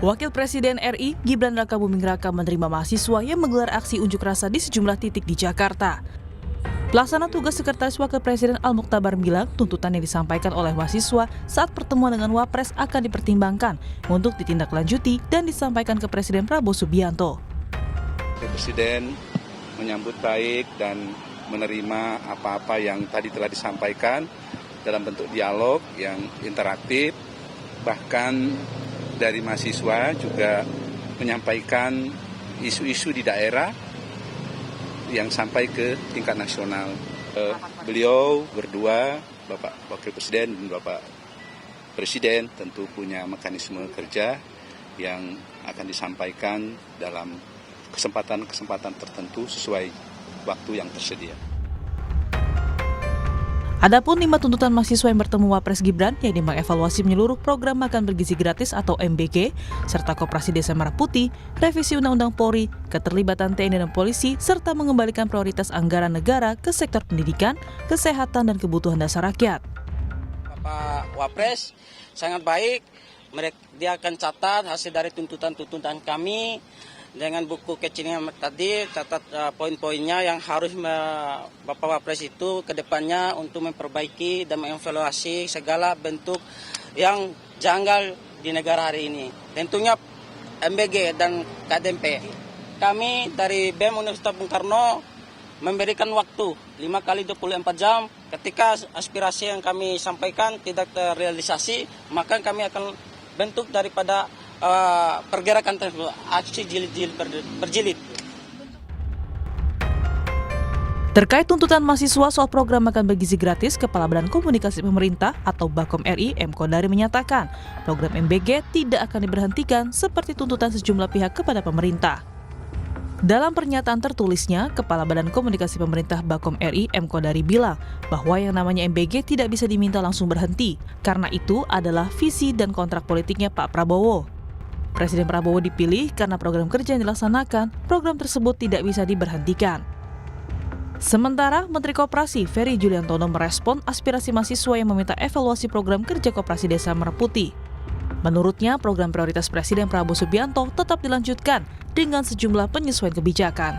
Wakil Presiden RI Gibran Rakabuming Raka menerima mahasiswa yang menggelar aksi unjuk rasa di sejumlah titik di Jakarta. Pelaksana tugas Sekretaris Wakil Presiden Al-Mukhtabar bilang tuntutan yang disampaikan oleh mahasiswa saat pertemuan dengan Wapres akan dipertimbangkan untuk ditindaklanjuti dan disampaikan ke Presiden Prabowo Subianto. Presiden menyambut baik dan menerima apa-apa yang tadi telah disampaikan dalam bentuk dialog yang interaktif, bahkan dari mahasiswa juga menyampaikan isu-isu di daerah yang sampai ke tingkat nasional. Beliau berdua, Bapak Wakil Presiden dan Bapak Presiden tentu punya mekanisme kerja yang akan disampaikan dalam kesempatan-kesempatan tertentu sesuai waktu yang tersedia. Adapun 5 tuntutan mahasiswa yang bertemu Wapres Gibran, yaitu mengevaluasi menyeluruh program makan bergizi gratis atau MBG, serta Koperasi Desa Merah Putih, revisi Undang-Undang Polri, keterlibatan TNI dan polisi, serta mengembalikan prioritas anggaran negara ke sektor pendidikan, kesehatan, dan kebutuhan dasar rakyat. Bapak Wapres sangat baik, dia akan catat hasil dari tuntutan-tuntutan kami, dengan buku kecilnya tadi, catat poin-poinnya yang harus Bapak Wapres itu ke depannya untuk memperbaiki dan mengevaluasi segala bentuk yang janggal di negara hari ini. Tentunya MBG dan KDMP. Kami dari BEM Universitas Bung Karno memberikan waktu 5 kali 24 jam. Ketika aspirasi yang kami sampaikan tidak terrealisasi, maka kami akan bentuk daripada pergerakan tersebut, aksi jilid-jilid berjilid. Terkait tuntutan mahasiswa soal program makan bergizi gratis, Kepala Badan Komunikasi Pemerintah atau Bakom RI M. Kodari menyatakan program MBG tidak akan diberhentikan seperti tuntutan sejumlah pihak kepada pemerintah. Dalam pernyataan tertulisnya, Kepala Badan Komunikasi Pemerintah Bakom RI M. Kodari bilang bahwa yang namanya MBG tidak bisa diminta langsung berhenti, karena itu adalah visi dan kontrak politiknya Pak Prabowo. Presiden Prabowo dipilih karena program kerja yang dilaksanakan, program tersebut tidak bisa diberhentikan. Sementara Menteri Koperasi Ferry Juliantono merespon aspirasi mahasiswa yang meminta evaluasi program kerja Koperasi Desa Merah Putih. Menurutnya, program prioritas Presiden Prabowo Subianto tetap dilanjutkan dengan sejumlah penyesuaian kebijakan.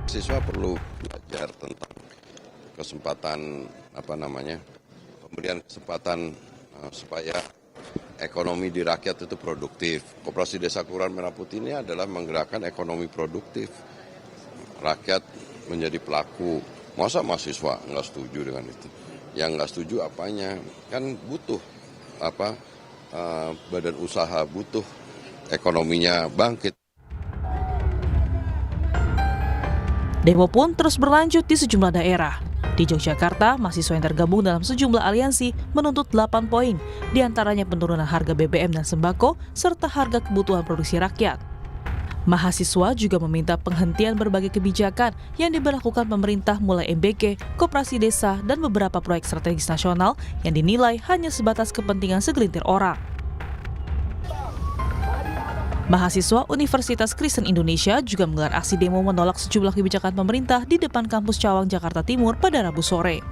Mahasiswa perlu belajar tentang kesempatan pemberian kesempatan supaya ekonomi di rakyat itu produktif. Koperasi Desa Kelurahan Merah Putih ini adalah menggerakkan ekonomi produktif. Rakyat menjadi pelaku. Masa mahasiswa nggak setuju dengan itu? Yang nggak setuju apanya? Kan butuh badan usaha, butuh ekonominya bangkit. Demo pun terus berlanjut di sejumlah daerah. Di Yogyakarta, mahasiswa yang tergabung dalam sejumlah aliansi menuntut 8 poin, diantaranya penurunan harga BBM dan sembako, serta harga kebutuhan produksi rakyat. Mahasiswa juga meminta penghentian berbagai kebijakan yang diberlakukan pemerintah mulai MBG, Koperasi Desa, dan beberapa proyek strategis nasional yang dinilai hanya sebatas kepentingan segelintir orang. Mahasiswa Universitas Kristen Indonesia juga menggelar aksi demo menolak sejumlah kebijakan pemerintah di depan kampus Cawang, Jakarta Timur pada Rabu sore.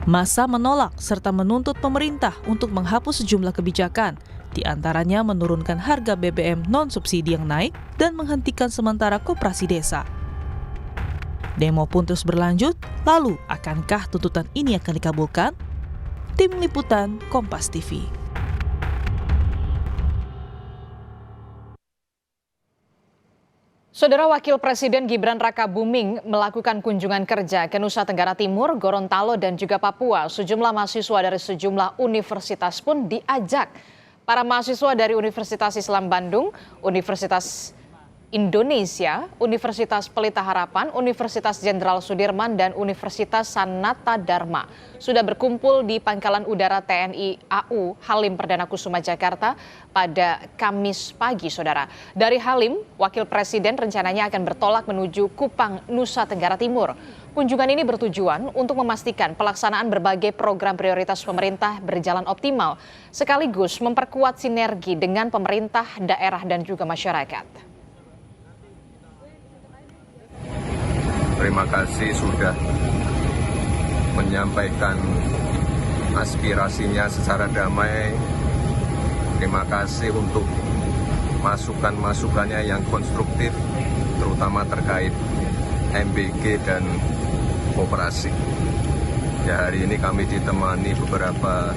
Massa menolak serta menuntut pemerintah untuk menghapus sejumlah kebijakan, di antaranya menurunkan harga BBM non-subsidi yang naik dan menghentikan sementara Koperasi Desa. Demo pun terus berlanjut, lalu akankah tuntutan ini akan dikabulkan? Tim Liputan Kompas TV. Saudara Wakil Presiden Gibran Rakabuming melakukan kunjungan kerja ke Nusa Tenggara Timur, Gorontalo, dan juga Papua. Sejumlah mahasiswa dari sejumlah universitas pun diajak. Para mahasiswa dari Universitas Islam Bandung, Universitas Indonesia, Universitas Pelita Harapan, Universitas Jenderal Sudirman, dan Universitas Sanata Dharma sudah berkumpul di Pangkalan Udara TNI AU Halim Perdana Kusuma Jakarta pada Kamis pagi, saudara. Dari Halim, Wakil Presiden rencananya akan bertolak menuju Kupang, Nusa Tenggara Timur. Kunjungan ini bertujuan untuk memastikan pelaksanaan berbagai program prioritas pemerintah berjalan optimal, sekaligus memperkuat sinergi dengan pemerintah, daerah, dan juga masyarakat. Terima kasih sudah menyampaikan aspirasinya secara damai. Terima kasih untuk masukan-masukannya yang konstruktif, terutama terkait MBG dan koperasi. Ya, hari ini kami ditemani beberapa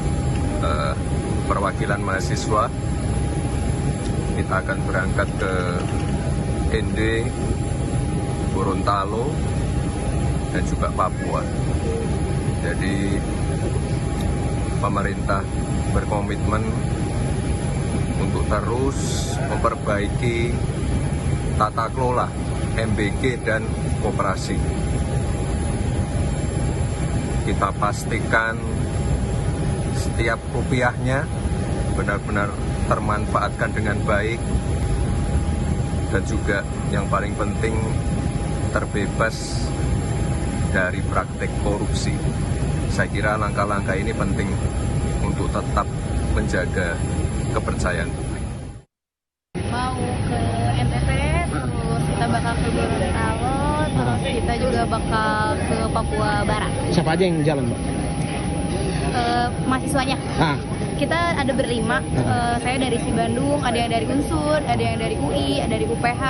perwakilan mahasiswa. Kita akan berangkat ke ND, Gorontalo, dan juga Papua. Jadi pemerintah berkomitmen untuk terus memperbaiki tata kelola MBG dan koperasi. Kita pastikan setiap rupiahnya benar-benar termanfaatkan dengan baik, dan juga yang paling penting terbebas dari praktek korupsi. Saya kira langkah-langkah ini penting untuk tetap menjaga kepercayaan publik. Mau ke NTT, terus kita bakal ke Gorontalo, terus kita juga bakal ke Papua Barat. Siapa aja yang jalan, Mbak? Mahasiswanya. Kita ada berlima, saya dari si Bandung, ada yang dari Unsur, ada yang dari UI, ada dari UPH,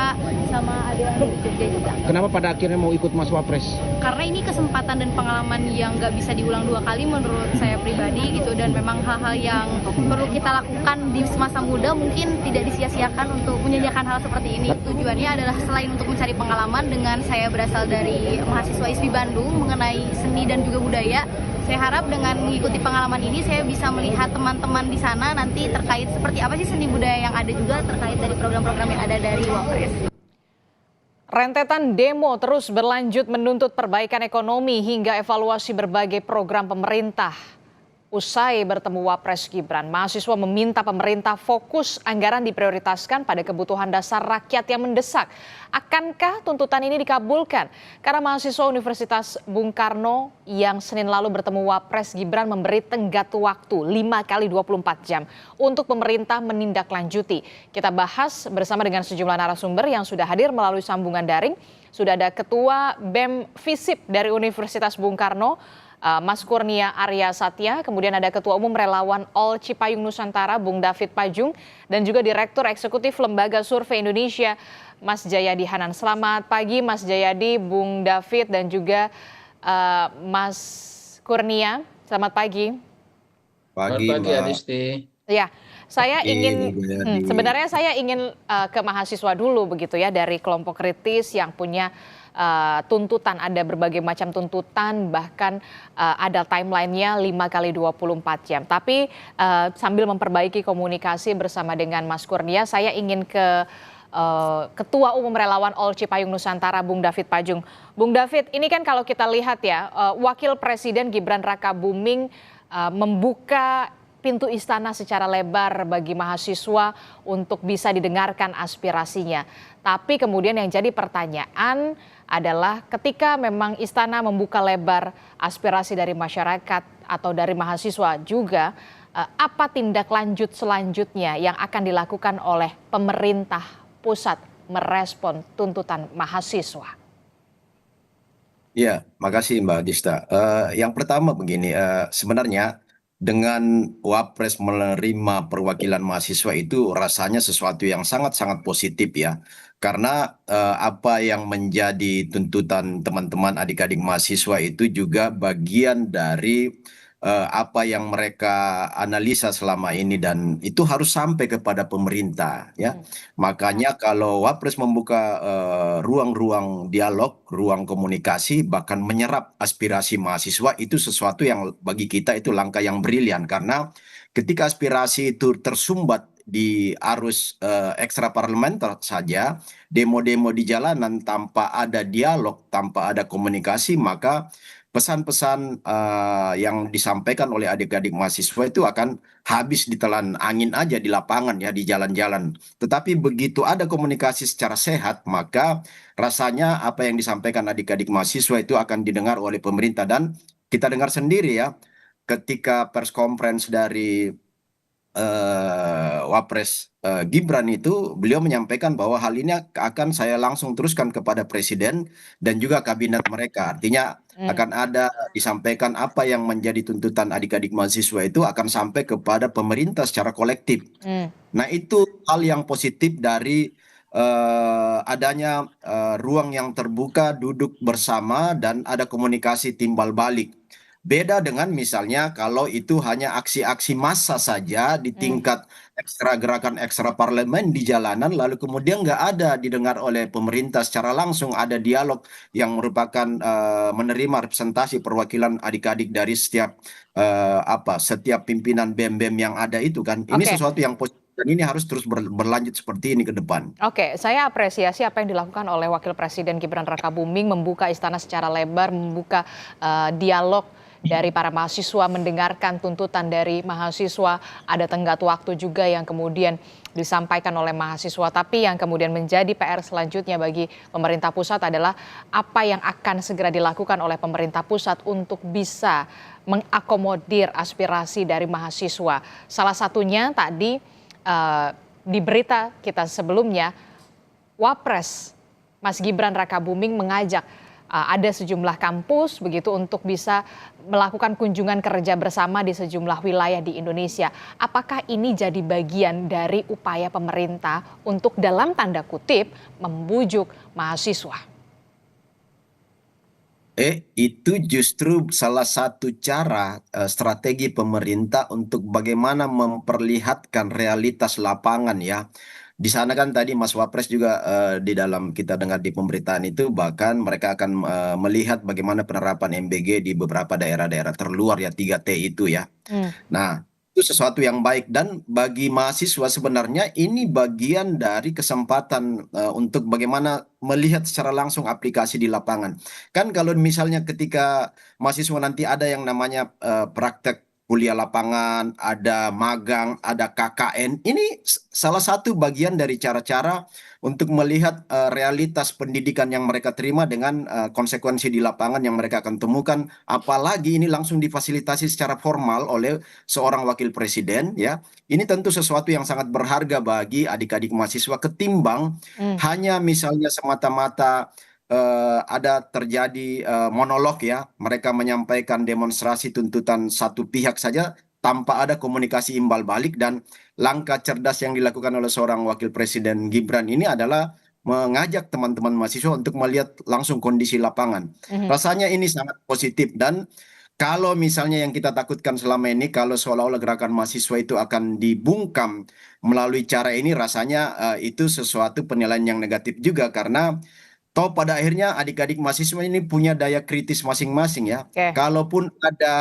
sama ada yang dari Jogja juga. Kenapa pada akhirnya mau ikut Mas Wapres? Karena ini kesempatan dan pengalaman yang nggak bisa diulang 2 kali menurut saya pribadi gitu, dan memang hal-hal yang perlu kita lakukan di masa muda mungkin tidak disia-siakan untuk menyanyikan hal seperti ini. Tujuannya adalah selain untuk mencari pengalaman, dengan saya berasal dari mahasiswa ISPI Bandung mengenai seni dan juga budaya, saya harap dengan mengikuti pengalaman ini saya bisa melihat teman-teman di sana nanti terkait seperti apa sih seni budaya yang ada, juga terkait dari program-program yang ada dari Wapres. Rentetan demo terus berlanjut menuntut perbaikan ekonomi hingga evaluasi berbagai program pemerintah. Usai bertemu Wapres Gibran, mahasiswa meminta pemerintah fokus anggaran diprioritaskan pada kebutuhan dasar rakyat yang mendesak. Akankah tuntutan ini dikabulkan? Karena mahasiswa Universitas Bung Karno yang Senin lalu bertemu Wapres Gibran memberi tenggat waktu 5 kali 24 jam untuk pemerintah menindaklanjuti. Kita bahas bersama dengan sejumlah narasumber yang sudah hadir melalui sambungan daring. Sudah ada Ketua BEM FISIP dari Universitas Bung Karno, Mas Kurnia Arya Satya, kemudian ada Ketua Umum Relawan All Cipayung Nusantara, Bung David Pajung, dan juga Direktur Eksekutif Lembaga Survei Indonesia, Mas Jayadi Hanan. Selamat pagi Mas Jayadi, Bung David, dan juga Mas Kurnia. Selamat pagi. Selamat pagi Adisti. Ya, saya ingin sebenarnya saya ingin ke mahasiswa dulu begitu ya, dari kelompok kritis yang punya tuntutan, ada berbagai macam tuntutan, bahkan ada timelinenya 5 kali 24 jam. Tapi sambil memperbaiki komunikasi bersama dengan Mas Kurnia, saya ingin ke Ketua Umum Relawan All Cipayung Nusantara, Bung David Pajung. Bung David, ini kan kalau kita lihat ya, Wakil Presiden Gibran Rakabuming membuka pintu istana secara lebar bagi mahasiswa untuk bisa didengarkan aspirasinya. Tapi kemudian yang jadi pertanyaan adalah ketika memang istana membuka lebar aspirasi dari masyarakat atau dari mahasiswa juga, apa tindak lanjut selanjutnya yang akan dilakukan oleh pemerintah pusat merespon tuntutan mahasiswa? Ya, makasih Mbak Dista. Yang pertama begini, sebenarnya dengan Wapres menerima perwakilan mahasiswa itu rasanya sesuatu yang sangat-sangat positif ya. Karena apa yang menjadi tuntutan teman-teman adik-adik mahasiswa itu juga bagian dari apa yang mereka analisa selama ini, dan itu harus sampai kepada pemerintah ya. Makanya kalau Wapres membuka ruang-ruang dialog, ruang komunikasi, bahkan menyerap aspirasi mahasiswa, itu sesuatu yang bagi kita itu langkah yang brilian. Karena ketika aspirasi itu tersumbat di arus ekstra parlementer saja, demo-demo di jalanan tanpa ada dialog, tanpa ada komunikasi, maka pesan-pesan yang disampaikan oleh adik-adik mahasiswa itu akan habis ditelan angin aja di lapangan ya, di jalan-jalan. Tetapi begitu ada komunikasi secara sehat, maka rasanya apa yang disampaikan adik-adik mahasiswa itu akan didengar oleh pemerintah. Dan kita dengar sendiri ya, ketika pers conference dari Wapres Gibran itu beliau menyampaikan bahwa hal ini akan saya langsung teruskan kepada Presiden dan juga kabinet mereka. Artinya akan ada disampaikan apa yang menjadi tuntutan adik-adik mahasiswa itu akan sampai kepada pemerintah secara kolektif. Nah, itu hal yang positif dari adanya ruang yang terbuka, duduk bersama, dan ada komunikasi timbal balik. Beda dengan misalnya kalau itu hanya aksi-aksi massa saja di tingkat ekstra gerakan ekstra parlemen di jalanan, lalu kemudian nggak ada didengar oleh pemerintah secara langsung, ada dialog yang merupakan menerima representasi perwakilan adik-adik dari setiap pimpinan BEM-BEM yang ada itu kan. Ini Oke. sesuatu yang positif. Dan ini harus terus berlanjut seperti ini ke depan. Oke, saya apresiasi apa yang dilakukan oleh Wakil Presiden Gibran Rakabuming, membuka istana secara lebar, membuka dialog dari para mahasiswa, mendengarkan tuntutan dari mahasiswa, ada tenggat waktu juga yang kemudian disampaikan oleh mahasiswa. Tapi yang kemudian menjadi PR selanjutnya bagi pemerintah pusat adalah apa yang akan segera dilakukan oleh pemerintah pusat untuk bisa mengakomodir aspirasi dari mahasiswa. Salah satunya tadi di berita kita sebelumnya, Wapres Mas Gibran Rakabuming mengajak ada sejumlah kampus begitu untuk bisa melakukan kunjungan kerja bersama di sejumlah wilayah di Indonesia. Apakah ini jadi bagian dari upaya pemerintah untuk dalam tanda kutip membujuk mahasiswa? Itu justru salah satu cara strategi pemerintah untuk bagaimana memperlihatkan realitas lapangan ya. Di sana kan tadi Mas Wapres juga di dalam kita dengar di pemberitaan itu bahkan mereka akan melihat bagaimana penerapan MBG di beberapa daerah-daerah terluar ya 3T itu ya. Nah, itu sesuatu yang baik dan bagi mahasiswa sebenarnya ini bagian dari kesempatan untuk bagaimana melihat secara langsung aplikasi di lapangan. Kan kalau misalnya ketika mahasiswa nanti ada yang namanya praktek kuliah lapangan, ada magang, ada KKN, ini salah satu bagian dari cara-cara untuk melihat realitas pendidikan yang mereka terima dengan konsekuensi di lapangan yang mereka akan temukan. Apalagi ini langsung difasilitasi secara formal oleh seorang wakil presiden, ya. Ini tentu sesuatu yang sangat berharga bagi adik-adik mahasiswa ketimbang hanya misalnya semata-mata ada terjadi monolog ya, mereka menyampaikan demonstrasi tuntutan satu pihak saja tanpa ada komunikasi imbal balik. Dan langkah cerdas yang dilakukan oleh seorang wakil presiden Gibran ini adalah mengajak teman-teman mahasiswa untuk melihat langsung kondisi lapangan. Rasanya ini sangat positif dan kalau misalnya yang kita takutkan selama ini kalau seolah-olah gerakan mahasiswa itu akan dibungkam melalui cara ini, rasanya itu sesuatu penilaian yang negatif juga karena toh pada akhirnya adik-adik mahasiswa ini punya daya kritis masing-masing ya. Oke. Kalaupun ada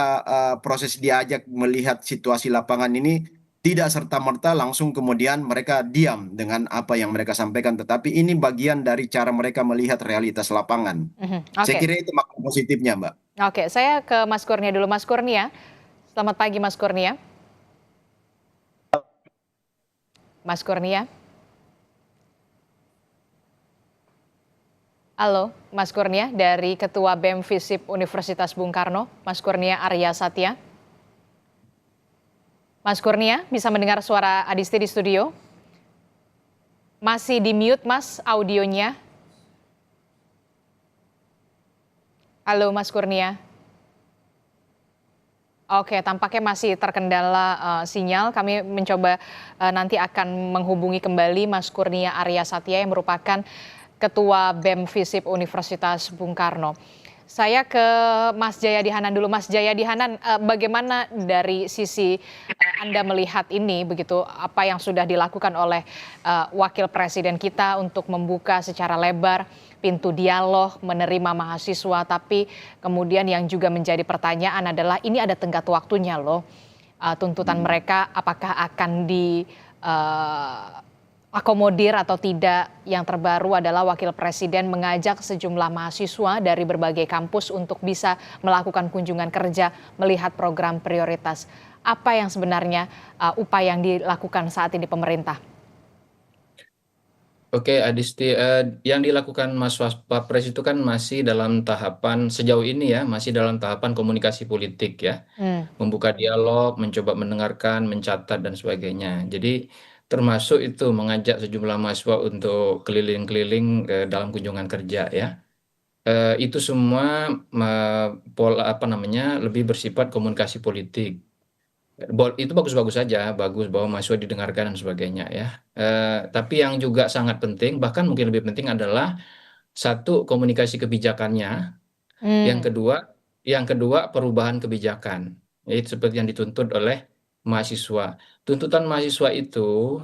proses diajak melihat situasi lapangan ini, tidak serta-merta langsung kemudian mereka diam dengan apa yang mereka sampaikan. Tetapi ini bagian dari cara mereka melihat realitas lapangan. Saya Oke. kira itu makna positifnya, Mbak. Oke, saya ke Mas Kurnia dulu. Mas Kurnia, selamat pagi Mas Kurnia. Mas Kurnia. Halo, Mas Kurnia dari Ketua BEM FISIP Universitas Bung Karno, Mas Kurnia Arya Satya. Mas Kurnia, bisa mendengar suara Adisti di studio? Masih di mute, Mas, audionya. Halo, Mas Kurnia. Oke, tampaknya masih terkendala sinyal. Kami mencoba nanti akan menghubungi kembali Mas Kurnia Arya Satya yang merupakan Ketua BEM FISIP Universitas Bung Karno. Saya ke Mas Jayadi Hanan dulu. Mas Jayadi Hanan, bagaimana dari sisi Anda melihat ini, begitu apa yang sudah dilakukan oleh Wakil Presiden kita untuk membuka secara lebar pintu dialog, menerima mahasiswa, tapi kemudian yang juga menjadi pertanyaan adalah ini ada tenggat waktunya loh. Tuntutan mereka apakah akan akomodir atau tidak. Yang terbaru adalah Wakil Presiden mengajak sejumlah mahasiswa dari berbagai kampus untuk bisa melakukan kunjungan kerja, melihat program prioritas. Apa yang sebenarnya upaya yang dilakukan saat ini pemerintah? Oke, Adisti, yang dilakukan Mas Wapres itu kan masih dalam tahapan sejauh ini ya, masih dalam tahapan komunikasi politik ya, membuka dialog, mencoba mendengarkan, mencatat dan sebagainya. Jadi termasuk itu mengajak sejumlah mahasiswa untuk keliling-keliling dalam kunjungan kerja ya. Itu semua pola apa namanya lebih bersifat komunikasi politik. Itu bagus-bagus saja, bagus bahwa mahasiswa didengarkan dan sebagainya ya. Tapi yang juga sangat penting, bahkan mungkin lebih penting adalah satu komunikasi kebijakannya, yang kedua perubahan kebijakan. Itu seperti yang dituntut oleh mahasiswa. Tuntutan mahasiswa itu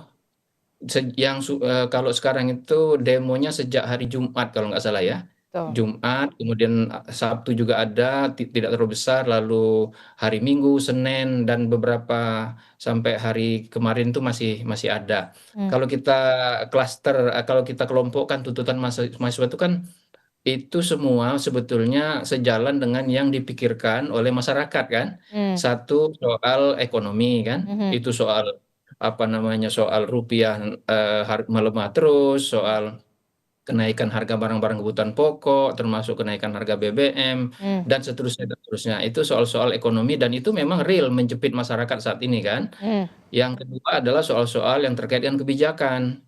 kalau sekarang itu demonya sejak hari Jumat kalau nggak salah ya. Betul. Jumat, kemudian Sabtu juga ada, tidak terlalu besar, lalu hari Minggu, Senin, dan beberapa sampai hari kemarin itu masih ada. Kalau kita kalau kita kelompokkan tuntutan mahasiswa itu kan itu semua sebetulnya sejalan dengan yang dipikirkan oleh masyarakat kan. Satu soal ekonomi kan, itu soal apa namanya soal rupiah melemah terus, soal kenaikan harga barang-barang kebutuhan pokok, termasuk kenaikan harga BBM dan seterusnya dan seterusnya. Itu soal-soal ekonomi dan itu memang real menjepit masyarakat saat ini kan. Yang kedua adalah soal-soal yang terkait dengan kebijakan.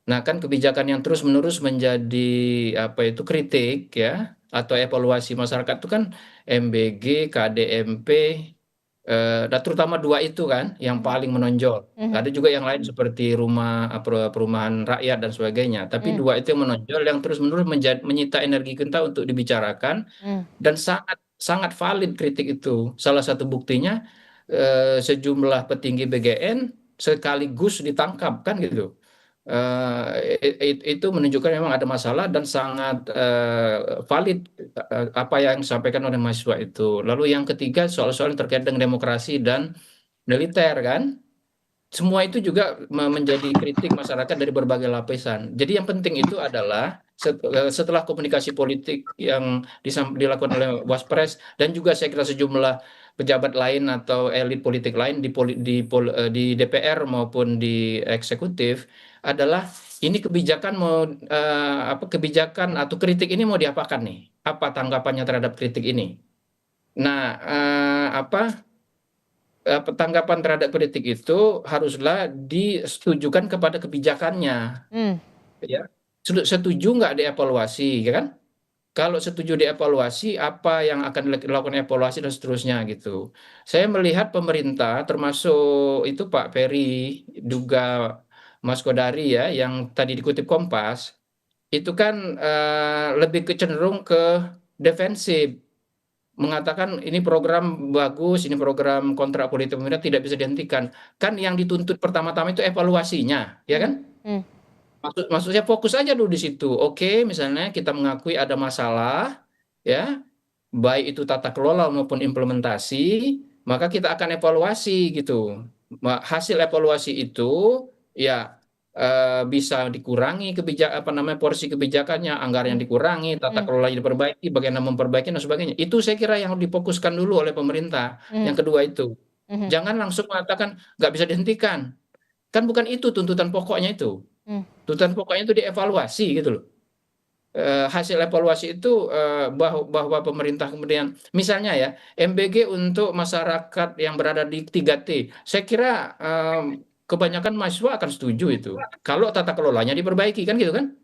Nah, kan kebijakan yang terus-menerus menjadi apa itu kritik ya atau evaluasi masyarakat itu kan MBG, KDMP, dan terutama dua itu kan yang paling menonjol. Ada juga yang lain seperti perumahan rakyat dan sebagainya. Tapi dua itu yang menonjol yang terus-menerus menyita energi kita untuk dibicarakan dan sangat sangat valid kritik itu. Salah satu buktinya sejumlah petinggi BGN sekaligus ditangkap kan gitu. Itu menunjukkan memang ada masalah dan sangat valid apa yang disampaikan oleh mahasiswa itu. Lalu yang ketiga soal-soal yang terkait dengan demokrasi dan militer kan. Semua itu juga menjadi kritik masyarakat dari berbagai lapisan. Jadi yang penting itu adalah setelah komunikasi politik yang dilakukan oleh Waspres dan juga saya kira sejumlah pejabat lain atau elit politik lain di DPR maupun di eksekutif adalah ini kebijakan kebijakan atau kritik ini mau diapakan nih? Apa tanggapannya terhadap kritik ini? Nah, tanggapan terhadap kritik itu haruslah disetujukan kepada kebijakannya. Ya. Setuju nggak dievaluasi, ya kan? Kalau setuju dievaluasi, apa yang akan dilakukan evaluasi dan seterusnya gitu. Saya melihat pemerintah, termasuk itu Pak Ferry, juga Mas Kodari ya, yang tadi dikutip Kompas, itu kan lebih cenderung ke defensif. Mengatakan ini program bagus, ini program kontrak politik pemerintah tidak bisa dihentikan. Kan yang dituntut pertama-tama itu evaluasinya, ya kan? Maksudnya fokus aja dulu di situ. Oke, misalnya kita mengakui ada masalah, ya, baik itu tata kelola maupun implementasi, maka kita akan evaluasi gitu. Hasil evaluasi itu, ya bisa dikurangi porsi kebijakannya, anggaran yang dikurangi, tata kelolanya diperbaiki, bagaimana memperbaiki dan sebagainya. Itu saya kira yang difokuskan dulu oleh pemerintah. Yang kedua itu, jangan langsung mengatakan nggak bisa dihentikan. Kan bukan itu tuntutan pokoknya itu. Tuntutan pokoknya itu dievaluasi gitu loh. Hasil evaluasi itu bahwa pemerintah kemudian misalnya ya MBG untuk masyarakat yang berada di 3T, saya kira kebanyakan mahasiswa akan setuju itu kalau tata kelolanya diperbaiki kan gitu kan.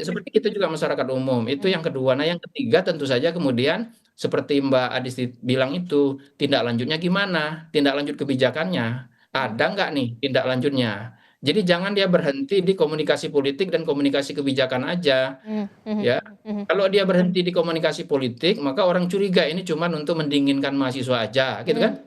Seperti kita juga masyarakat umum itu yang kedua. Nah yang ketiga tentu saja kemudian seperti Mbak Adis bilang itu tindak lanjutnya gimana, tindak lanjut kebijakannya ada nggak nih tindak lanjutnya. Jadi jangan dia berhenti di komunikasi politik dan komunikasi kebijakan aja, ya. Kalau dia berhenti di komunikasi politik, maka orang curiga ini cuma untuk mendinginkan mahasiswa aja, gitu kan?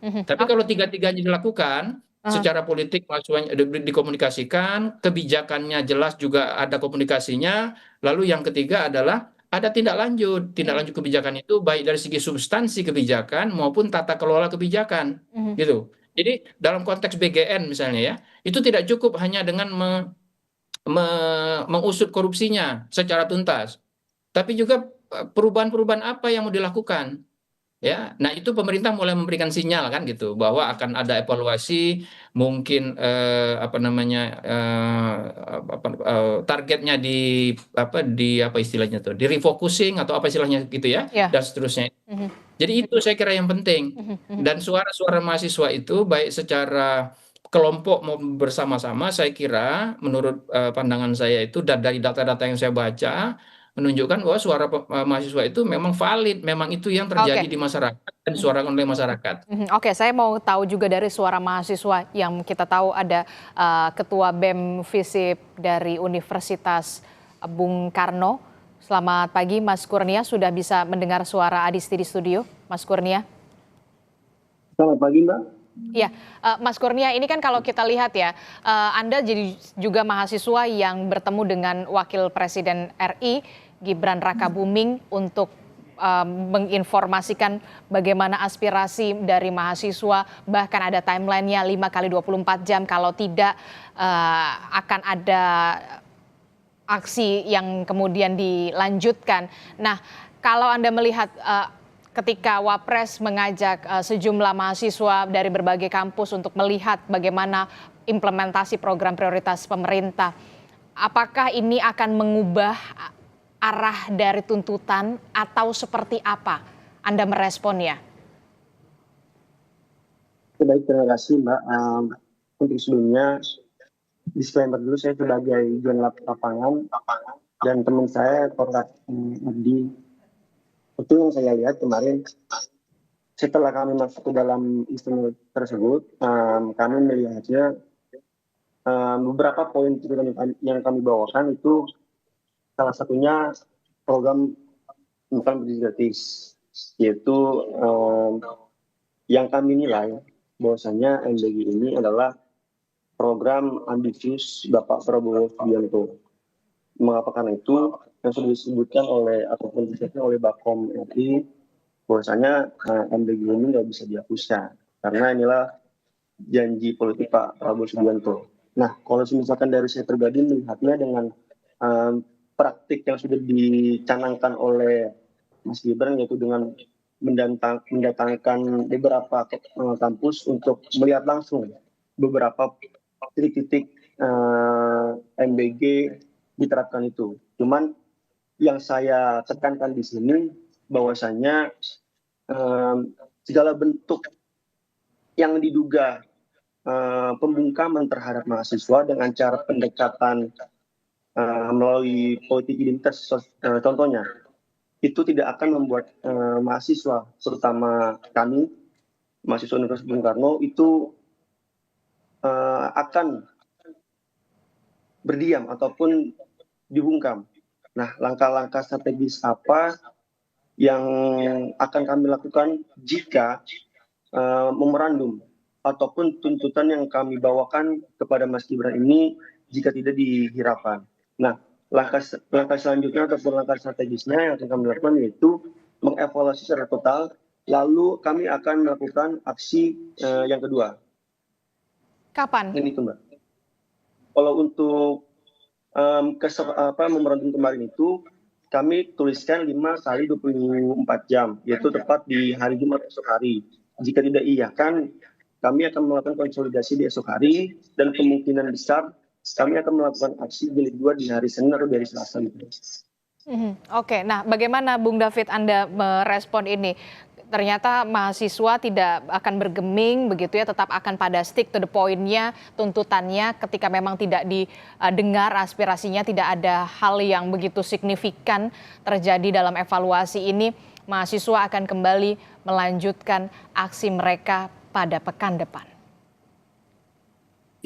Tapi kalau tiga-tiganya dilakukan secara politik, mahasiswanya dikomunikasikan, kebijakannya jelas juga ada komunikasinya. Lalu yang ketiga adalah ada tindak lanjut kebijakan itu baik dari segi substansi kebijakan maupun tata kelola kebijakan, gitu. Jadi dalam konteks BGN misalnya ya, itu tidak cukup hanya dengan mengusut korupsinya secara tuntas, tapi juga perubahan-perubahan apa yang mau dilakukan. Ya, nah itu pemerintah mulai memberikan sinyal kan gitu bahwa akan ada evaluasi, mungkin targetnya di istilahnya tuh, di refocusing atau apa istilahnya gitu ya, dan seterusnya. Jadi itu saya kira yang penting. Dan suara-suara mahasiswa itu baik secara kelompok mau bersama-sama, saya kira menurut pandangan saya itu dan dari data-data yang saya baca menunjukkan bahwa suara mahasiswa itu memang valid, memang itu yang terjadi Oke. di masyarakat dan disuarakan oleh masyarakat. Oke, saya mau tahu juga dari suara mahasiswa yang kita tahu ada Ketua BEM FISIP dari Universitas Bung Karno. Selamat pagi Mas Kurnia, sudah bisa mendengar suara Adisti di studio, Mas Kurnia? Selamat pagi, Mbak. Iya, Mas Kurnia, ini kan kalau kita lihat ya, Anda jadi juga mahasiswa yang bertemu dengan Wakil Presiden RI, Gibran Rakabuming, untuk menginformasikan bagaimana aspirasi dari mahasiswa, bahkan ada timelinenya 5 kali 24 jam, kalau tidak akan ada aksi yang kemudian dilanjutkan. Nah, kalau Anda melihat ketika Wapres mengajak sejumlah mahasiswa dari berbagai kampus untuk melihat bagaimana implementasi program prioritas pemerintah, apakah ini akan mengubah arah dari tuntutan atau seperti apa Anda meresponnya? Baik, terima kasih, Mbak. Untuk sebelumnya, disclaimer dulu, saya sebagai jurnalis lapangan dan teman saya, Korlat Ardi. Itu yang saya lihat kemarin, setelah kami masuk ke dalam istimewa tersebut, kami melihatnya beberapa poin yang kami bawakan itu salah satunya program makan bergizi gratis, yaitu yang kami nilai bahwasanya MBG ini adalah program ambisius Bapak Prabowo Subianto. Mengapa? Karena itu yang sudah disebutkan oleh ataupun disebutkan oleh Bakom RI bahwasanya MBG ini nggak bisa dihapuskan karena inilah janji politik Pak Prabowo Subianto. Nah, kalau misalkan dari saya pribadi melihatnya dengan praktik yang sudah dicanangkan oleh Mas Gibran, yaitu dengan mendatangkan beberapa kampus untuk melihat langsung beberapa titik-titik MBG diterapkan itu. Cuman yang saya tekankan di sini bahwasanya segala bentuk yang diduga pembungkaman terhadap mahasiswa dengan cara pendekatan melalui politik identitas, contohnya, itu tidak akan membuat mahasiswa, terutama kami, mahasiswa Universitas Bung Karno, itu akan berdiam ataupun dibungkam. Nah, langkah-langkah strategis apa yang akan kami lakukan jika memorandum ataupun tuntutan yang kami bawakan kepada Mas Gibran ini jika tidak dihiraukan. Nah, langkah selanjutnya ataupun langkah strategisnya yang akan kami lakukan yaitu mengevaluasi secara total, lalu kami akan melakukan aksi yang kedua. Kapan? Ini itu, Mbak. Kalau untuk memorandum kemarin itu kami tuliskan 5 kali 24 jam, yaitu tepat di hari Jumat esok hari. Jika tidak iakan, kami akan melakukan konsolidasi di esok hari dan kemungkinan besar kami akan melakukan aksi jilid 2 di hari Senin atau di hari Selasa. Oke, nah bagaimana Bung David Anda merespon ini? Ternyata mahasiswa tidak akan bergeming begitu ya, tetap akan pada stick to the point-nya, tuntutannya ketika memang tidak didengar aspirasinya, tidak ada hal yang begitu signifikan terjadi dalam evaluasi ini, mahasiswa akan kembali melanjutkan aksi mereka pada pekan depan.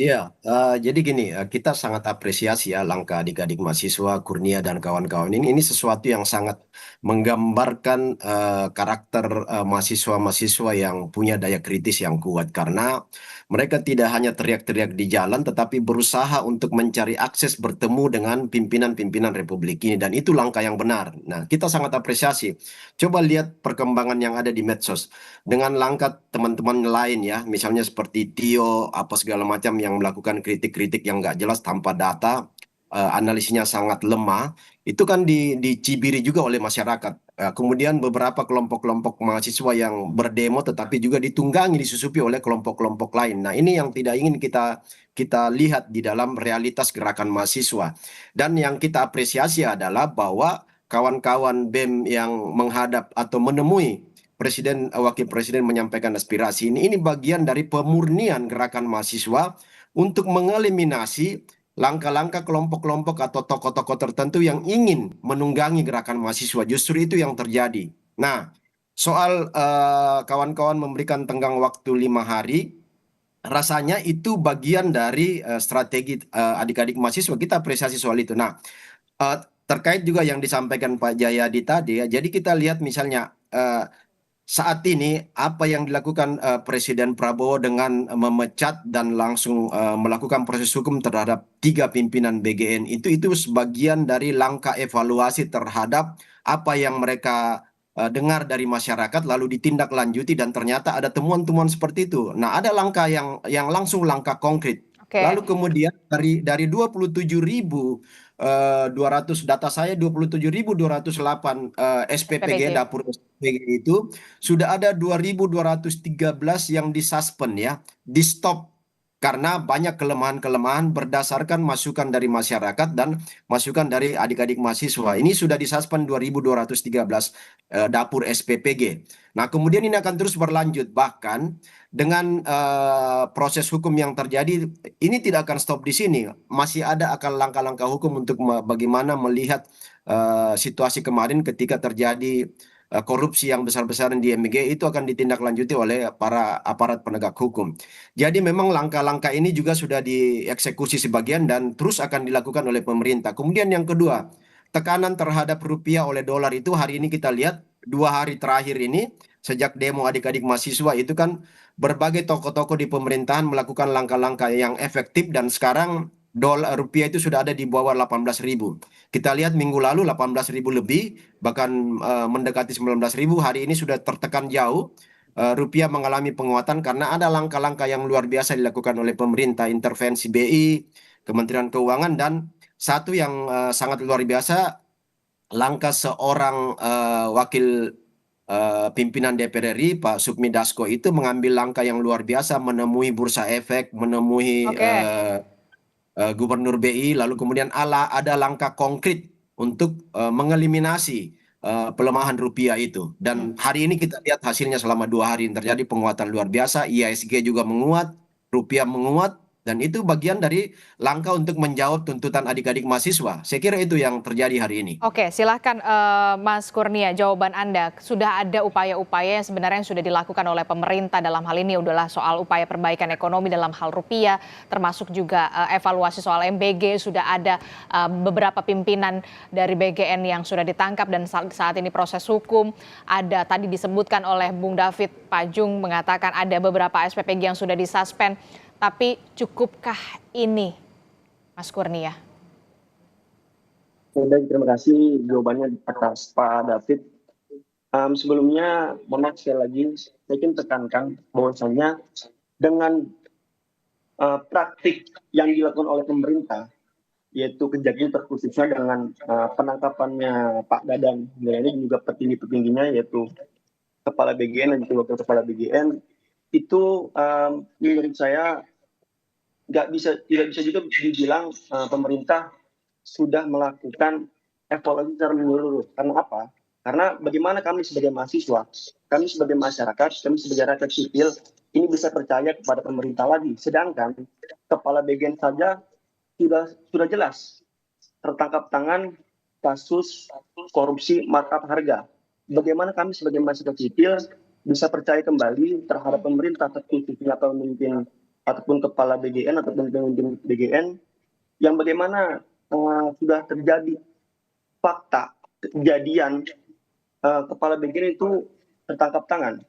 Iya, jadi gini, kita sangat apresiasi ya langkah adik-adik mahasiswa, Kurnia dan kawan-kawan ini. Ini sesuatu yang sangat menggambarkan karakter mahasiswa-mahasiswa yang punya daya kritis yang kuat. Karena mereka tidak hanya teriak-teriak di jalan, tetapi berusaha untuk mencari akses bertemu dengan pimpinan-pimpinan Republik ini. Dan itu langkah yang benar. Nah, kita sangat apresiasi. Coba lihat perkembangan yang ada di medsos. Dengan langkah teman-teman lain ya, misalnya seperti Tio, apa segala macam yang melakukan kritik-kritik yang nggak jelas tanpa data, analisisnya sangat lemah, itu kan dicibiri juga oleh masyarakat. Kemudian beberapa kelompok-kelompok mahasiswa yang berdemo tetapi juga ditunggangi, disusupi oleh kelompok-kelompok lain. Nah, ini yang tidak ingin kita lihat di dalam realitas gerakan mahasiswa. Dan yang kita apresiasi adalah bahwa kawan-kawan BEM yang menghadap atau menemui Wakil Presiden menyampaikan aspirasi ini bagian dari pemurnian gerakan mahasiswa untuk mengeliminasi langkah-langkah kelompok-kelompok atau tokoh-tokoh tertentu yang ingin menunggangi gerakan mahasiswa. Justru itu yang terjadi. Nah, soal kawan-kawan memberikan tenggang waktu 5 hari, rasanya itu bagian dari strategi adik-adik mahasiswa. Kita apresiasi soal itu. Nah, terkait juga yang disampaikan Pak Jayadi tadi ya, jadi kita lihat misalnya saat ini apa yang dilakukan Presiden Prabowo dengan memecat dan langsung melakukan proses hukum terhadap 3 pimpinan BGN itu sebagian dari langkah evaluasi terhadap apa yang mereka dengar dari masyarakat lalu ditindaklanjuti dan ternyata ada temuan-temuan seperti itu. Nah, ada langkah yang langsung langkah konkret. Lalu kemudian dari 27.200 data saya 27.208 SPPG dapur SPPG itu sudah ada 2.213 yang disuspend ya, di stop karena banyak kelemahan-kelemahan berdasarkan masukan dari masyarakat dan masukan dari adik-adik mahasiswa. Ini sudah disuspend 2.213 dapur SPPG. Nah, kemudian ini akan terus berlanjut bahkan dengan proses hukum yang terjadi ini tidak akan stop di sini. Masih ada akan langkah-langkah hukum untuk bagaimana melihat situasi kemarin ketika terjadi korupsi yang besar-besaran di MBG itu akan ditindaklanjuti oleh para aparat penegak hukum. Jadi memang langkah-langkah ini juga sudah dieksekusi sebagian dan terus akan dilakukan oleh pemerintah. Kemudian yang kedua, tekanan terhadap rupiah oleh dolar itu hari ini kita lihat 2 hari terakhir ini sejak demo adik-adik mahasiswa itu kan berbagai tokoh-tokoh di pemerintahan melakukan langkah-langkah yang efektif dan sekarang rupiah itu sudah ada di bawah 18.000. Kita lihat minggu lalu 18.000 lebih, bahkan mendekati 19.000. Hari ini sudah tertekan jauh. Rupiah mengalami penguatan karena ada langkah-langkah yang luar biasa dilakukan oleh pemerintah, intervensi BI, Kementerian Keuangan, dan satu yang sangat luar biasa, langkah seorang wakil pimpinan DPR RI Pak Sukmi Dasko itu mengambil langkah yang luar biasa, menemui Bursa Efek, menemui Gubernur BI, lalu kemudian ada langkah konkret untuk mengeliminasi pelemahan rupiah itu. Dan hari ini kita lihat hasilnya selama 2 hari terjadi penguatan luar biasa, IHSG juga menguat, rupiah menguat, dan itu bagian dari langkah untuk menjawab tuntutan adik-adik mahasiswa. Saya kira itu yang terjadi hari ini. Oke, silahkan Mas Kurnia, jawaban Anda. Sudah ada upaya-upaya yang sebenarnya sudah dilakukan oleh pemerintah dalam hal ini adalah soal upaya perbaikan ekonomi dalam hal rupiah, termasuk juga evaluasi soal MBG, sudah ada beberapa pimpinan dari BGN yang sudah ditangkap dan saat ini proses hukum. Ada tadi disebutkan oleh Bung David Pajung mengatakan ada beberapa SPPG yang sudah disuspend. Tapi cukupkah ini, Mas Kurnia? Baik, terima kasih jawabannya atas Pak David. Sebelumnya, mohon maaf sekali lagi, saya ingin tekankan bahwasanya dengan praktik yang dilakukan oleh pemerintah, yaitu kejadian terkhususnya dengan penangkapannya Pak Dadang, ini juga petinggi-petingginya, yaitu Kepala BGN dan juga Wakil Kepala BGN, itu menurut saya tidak bisa juga dibilang pemerintah sudah melakukan evaluasi secara menyeluruh. Karena apa? Karena bagaimana kami sebagai mahasiswa, kami sebagai masyarakat, kami sebagai rakyat sipil ini bisa percaya kepada pemerintah lagi. Sedangkan Kepala BGN saja sudah jelas tertangkap tangan kasus korupsi markup harga. Bagaimana kami sebagai masyarakat sipil bisa percaya kembali terhadap pemerintah terkhususnya pemimpin ataupun kepala BGN ataupun pemimpin BGN yang bagaimana sudah terjadi fakta kejadian kepala BGN itu tertangkap tangan.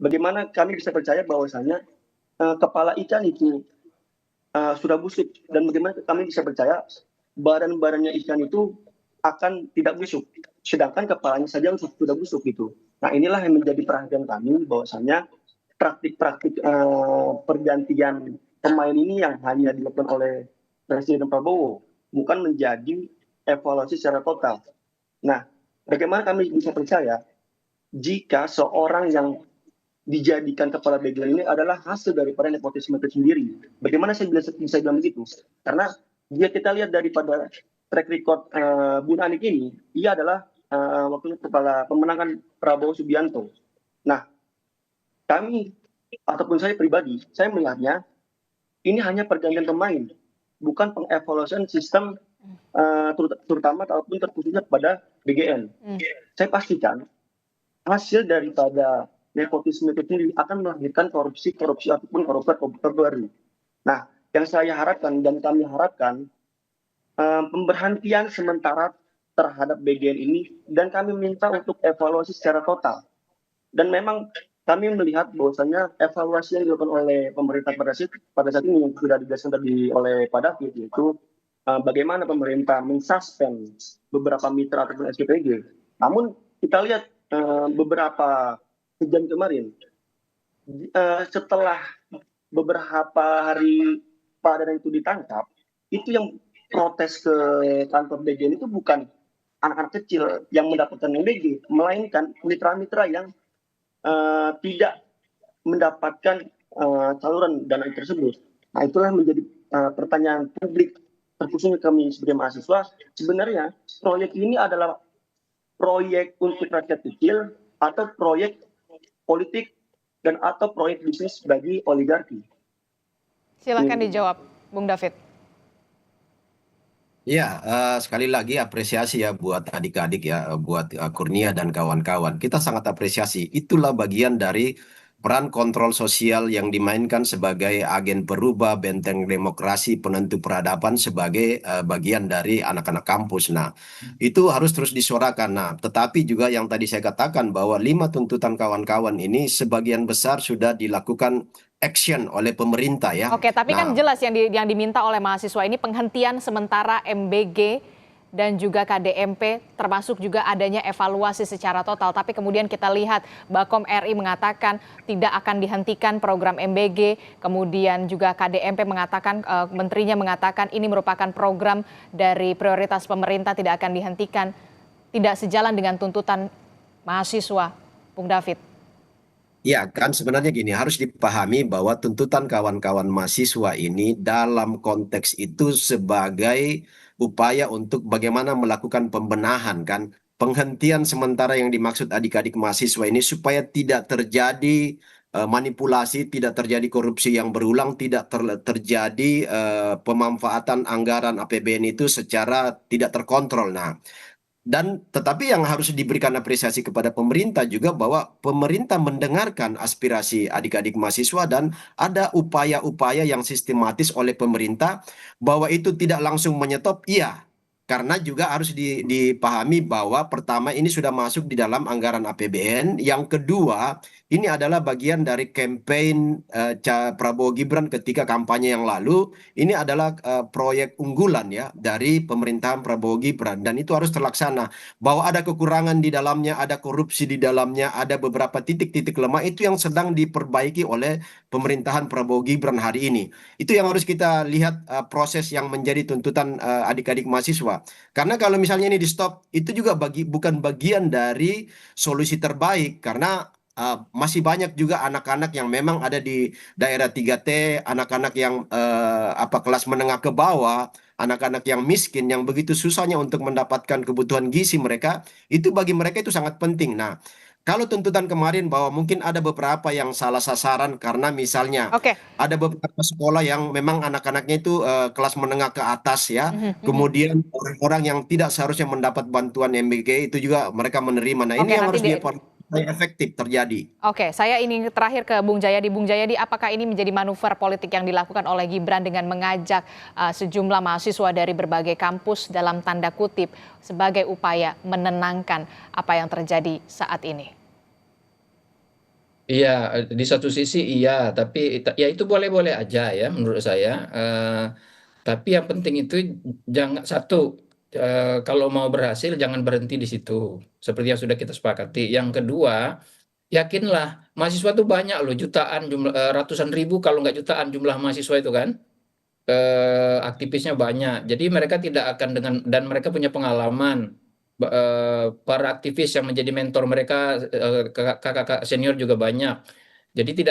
Bagaimana kami bisa percaya bahwasanya kepala ikan itu sudah busuk, dan bagaimana kami bisa percaya badan-badannya ikan itu akan tidak busuk, sedangkan kepalanya saja sudah busuk gitu. Nah, inilah yang menjadi perhatian kami bahwasanya praktik-praktik pergantian pemain ini yang hanya dilakukan oleh Presiden Prabowo bukan menjadi evaluasi secara total. Nah, bagaimana kami bisa percaya jika seorang yang dijadikan kepala BGN ini adalah hasil daripada nepotisme itu sendiri? Bagaimana saya bisa bilang begitu? Karena jika kita lihat daripada track record Bu Anik ini, ia adalah waktu kepala pemenangan Prabowo Subianto. Nah, kami ataupun saya pribadi, saya melihatnya ini hanya pergantian pemain, bukan pengevaluasian sistem terutama ataupun terkhususnya pada BGN. Saya pastikan hasil daripada nepotisme itu sendiri akan melahirkan korupsi ataupun koruptor baru. Nah, yang saya harapkan dan kami harapkan pemberhentian sementara terhadap BGN ini, dan kami minta untuk evaluasi secara total. Dan memang kami melihat bahwasanya evaluasi yang dilakukan oleh pemerintah pada saat ini yang sudah dijelaskan tadi oleh Pak David, yaitu bagaimana pemerintah mensuspend beberapa mitra ataupun SPPG. Namun kita lihat beberapa kejadian kemarin, setelah beberapa hari Pak Dadan itu ditangkap, itu yang protes ke kantor BGN itu bukan anak-anak kecil yang mendapatkan MBG, melainkan mitra-mitra yang tidak mendapatkan saluran dana tersebut. Nah, itulah menjadi pertanyaan publik, terkhususnya kami sebagai mahasiswa, sebenarnya proyek ini adalah proyek untuk rakyat kecil atau proyek politik dan atau proyek bisnis bagi oligarki. Silakan dijawab, Bung David. Ya, sekali lagi apresiasi ya buat adik-adik ya, buat Kurnia dan kawan-kawan. Kita sangat apresiasi. Itulah bagian dari peran kontrol sosial yang dimainkan sebagai agen perubah benteng demokrasi penentu peradaban sebagai bagian dari anak-anak kampus. Nah, itu harus terus disuarakan. Nah, tetapi juga yang tadi saya katakan bahwa 5 tuntutan kawan-kawan ini sebagian besar sudah dilakukan action oleh pemerintah ya. Oke, tapi kan Nah, jelas yang diminta oleh mahasiswa ini penghentian sementara MBG dan juga KDMP, termasuk juga adanya evaluasi secara total. Tapi kemudian kita lihat Bakom RI mengatakan tidak akan dihentikan program MBG, kemudian juga KDMP mengatakan, menterinya mengatakan ini merupakan program dari prioritas pemerintah, tidak akan dihentikan. Tidak sejalan dengan tuntutan mahasiswa, Bung David. ya, kan sebenarnya gini, harus dipahami bahwa tuntutan kawan-kawan mahasiswa ini dalam konteks itu sebagai upaya untuk bagaimana melakukan pembenahan kan, penghentian sementara yang dimaksud adik-adik mahasiswa ini supaya tidak terjadi manipulasi, tidak terjadi korupsi yang berulang, tidak terjadi pemanfaatan anggaran APBN itu secara tidak terkontrol. Nah, dan tetapi yang harus diberikan apresiasi kepada pemerintah juga bahwa pemerintah mendengarkan aspirasi adik-adik mahasiswa dan ada upaya-upaya yang sistematis oleh pemerintah bahwa itu tidak langsung menyetop, iya. Karena juga harus dipahami bahwa pertama ini sudah masuk di dalam anggaran APBN, yang kedua ini adalah bagian dari campaign Prabowo Gibran ketika kampanye yang lalu. Ini adalah proyek unggulan ya dari pemerintahan Prabowo Gibran dan itu harus terlaksana. Bahwa ada kekurangan di dalamnya, ada korupsi di dalamnya, ada beberapa titik-titik lemah itu yang sedang diperbaiki oleh pemerintahan Prabowo Gibran hari ini. Itu yang harus kita lihat proses yang menjadi tuntutan adik-adik mahasiswa. Karena kalau misalnya ini di stop, itu juga bukan bagian dari solusi terbaik karena masih banyak juga anak-anak yang memang ada di daerah 3T, anak-anak yang kelas menengah ke bawah, anak-anak yang miskin yang begitu susahnya untuk mendapatkan kebutuhan gizi mereka, itu bagi mereka itu sangat penting. Nah, kalau tuntutan kemarin bahwa mungkin ada beberapa yang salah sasaran karena misalnya Oke. ada beberapa sekolah yang memang anak-anaknya itu kelas menengah ke atas ya, kemudian orang-orang yang tidak seharusnya mendapat bantuan MBG itu juga mereka menerima. Nah, ini Oke, yang nanti harus dievaluasi efektif terjadi. Oke, saya ini terakhir ke Bung Jayadi. Bung Jayadi, apakah ini menjadi manuver politik yang dilakukan oleh Gibran dengan mengajak sejumlah mahasiswa dari berbagai kampus dalam tanda kutip sebagai upaya menenangkan apa yang terjadi saat ini? Iya, di satu sisi iya, tapi ya itu boleh-boleh aja ya menurut saya. Tapi yang penting itu jangan kalau mau berhasil jangan berhenti di situ, seperti yang sudah kita sepakati. Yang kedua, yakinlah mahasiswa itu banyak loh, jutaan ratusan ribu kalau nggak jutaan jumlah mahasiswa itu kan. Aktivisnya banyak. Jadi mereka tidak akan dan mereka punya pengalaman. Para aktivis yang menjadi mentor mereka, kakak-kakak senior juga banyak. Jadi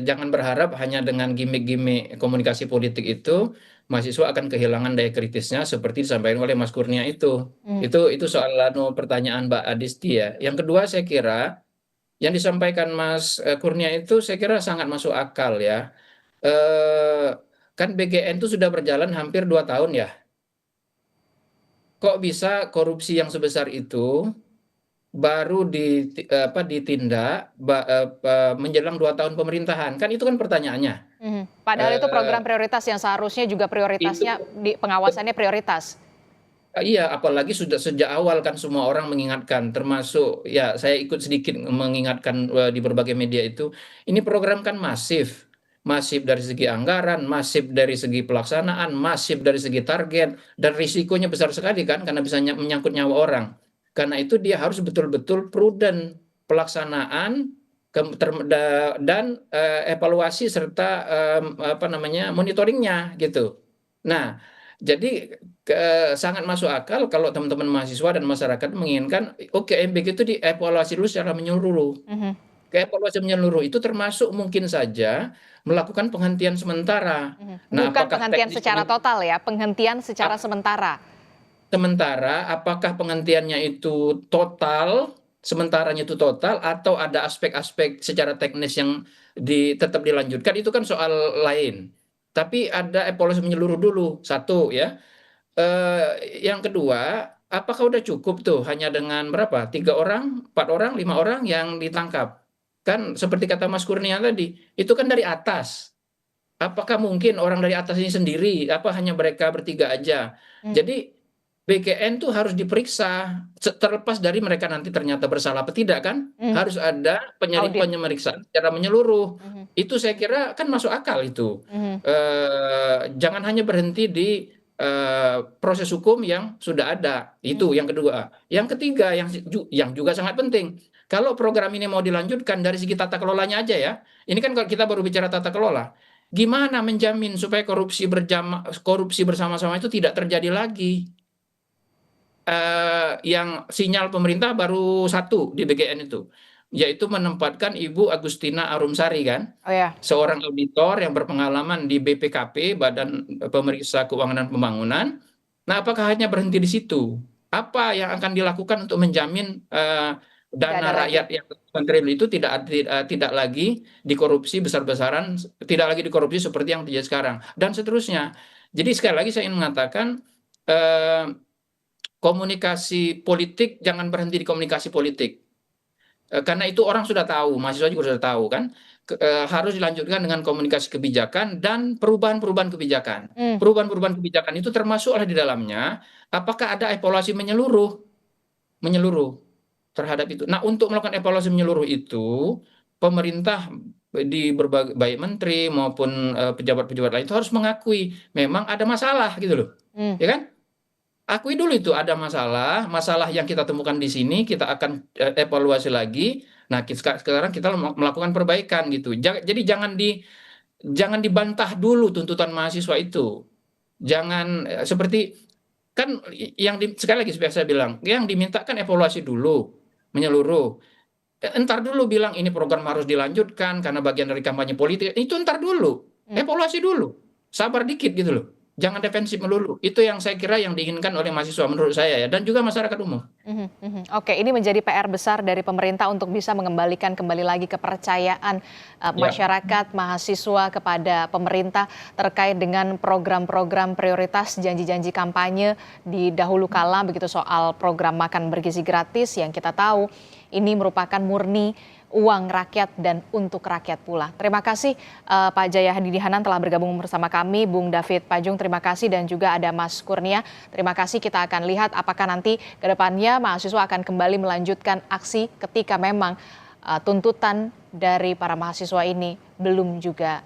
jangan berharap hanya dengan gimmick-gimmick komunikasi politik itu mahasiswa akan kehilangan daya kritisnya seperti disampaikan oleh Mas Kurnia itu. Itu soal pertanyaan Mbak Adisti ya. Yang kedua saya kira Yang disampaikan Mas Kurnia itu saya kira sangat masuk akal ya. Kan BGN itu sudah berjalan hampir 2 tahun ya. Kok bisa korupsi yang sebesar itu baru ditindak menjelang 2 tahun pemerintahan? Kan itu kan pertanyaannya. Padahal itu program Eh, prioritas yang seharusnya juga itu prioritasnya di pengawasannya prioritas. Iya, apalagi sudah sejak awal kan semua orang mengingatkan, termasuk ya saya ikut sedikit mengingatkan di berbagai media itu, ini program kan masif, masif dari segi anggaran, masif dari segi pelaksanaan, masif dari segi target, dan risikonya besar sekali kan karena bisa menyangkut nyawa orang. Karena itu dia harus betul-betul prudent pelaksanaan dan evaluasi serta monitoringnya gitu. Nah, jadi sangat masuk akal kalau teman-teman mahasiswa dan masyarakat menginginkan, oke, MBG itu dievaluasi dulu secara menyeluruh. Evaluasi menyeluruh itu termasuk mungkin saja melakukan penghentian sementara. Nah, Bukan apakah penghentian teknis secara total ya, penghentian secara sementara. sementara, apakah penghentiannya itu total, sementaranya itu total, atau ada aspek-aspek secara teknis yang tetap dilanjutkan, itu kan soal lain. Tapi ada evaluasi menyeluruh dulu, satu ya. Yang kedua, apakah udah cukup tuh hanya dengan berapa? 3 orang, 4 orang, 5 orang yang ditangkap? Kan seperti kata Mas Kurnia tadi, itu kan dari atas. Apakah mungkin orang dari atas ini sendiri? Apa hanya mereka bertiga aja? Jadi BKN tuh harus diperiksa terlepas dari mereka nanti ternyata bersalah atau tidak kan, harus ada Audit. pemeriksaan secara menyeluruh. Itu saya kira kan masuk akal itu. Jangan hanya berhenti di proses hukum yang sudah ada. Itu yang kedua. Yang ketiga yang juga sangat penting. Kalau program ini mau dilanjutkan dari segi tata kelolanya aja ya. Ini kan kalau kita baru bicara tata kelola. Gimana menjamin supaya korupsi bersama-sama itu tidak terjadi lagi? Yang sinyal pemerintah baru satu di BGN itu, yaitu menempatkan Ibu Agustina Arumsari kan, Oh ya. seorang auditor yang berpengalaman di BPKP, Badan Pemeriksa Keuangan dan Pembangunan. Nah, apakah hanya berhenti di situ? Apa yang akan dilakukan untuk menjamin dana rakyat yang triliun itu tidak lagi dikorupsi besar-besaran, tidak lagi dikorupsi seperti yang terjadi sekarang, dan seterusnya. Jadi sekali lagi saya ingin mengatakan, komunikasi politik jangan berhenti di komunikasi politik. Karena itu orang sudah tahu, mahasiswa juga sudah tahu kan, harus dilanjutkan dengan komunikasi kebijakan dan perubahan-perubahan kebijakan. Perubahan-perubahan kebijakan itu termasuklah di dalamnya, apakah ada evaluasi menyeluruh terhadap itu. Nah, untuk melakukan evaluasi menyeluruh itu, pemerintah di berbagai baik menteri maupun pejabat-pejabat lain itu harus mengakui memang ada masalah gitu loh, ya kan? Akui dulu itu ada masalah yang kita temukan di sini, kita akan evaluasi lagi. Nah, sekarang kita melakukan perbaikan gitu. Jadi jangan dibantah dulu tuntutan mahasiswa itu. Jangan seperti kan sekali lagi saya bilang, yang dimintakan evaluasi dulu menyeluruh. Entar dulu bilang ini program harus dilanjutkan karena bagian dari kampanye politik. Itu entar dulu, evaluasi dulu. Sabar dikit gitu loh. Jangan defensif melulu. Itu yang saya kira yang diinginkan oleh mahasiswa menurut saya ya, dan juga masyarakat umum. Oke, ini menjadi PR besar dari pemerintah untuk bisa mengembalikan kembali lagi kepercayaan masyarakat, mahasiswa kepada pemerintah terkait dengan program-program prioritas janji-janji kampanye di dahulu kala, begitu soal program makan bergizi gratis yang kita tahu ini merupakan murni uang rakyat dan untuk rakyat pula. Terima kasih Pak Jaya Hadi Hanan telah bergabung bersama kami, Bung David Pajung terima kasih, dan juga ada Mas Kurnia. Terima kasih, kita akan lihat apakah nanti ke depannya mahasiswa akan kembali melanjutkan aksi ketika memang tuntutan dari para mahasiswa ini belum juga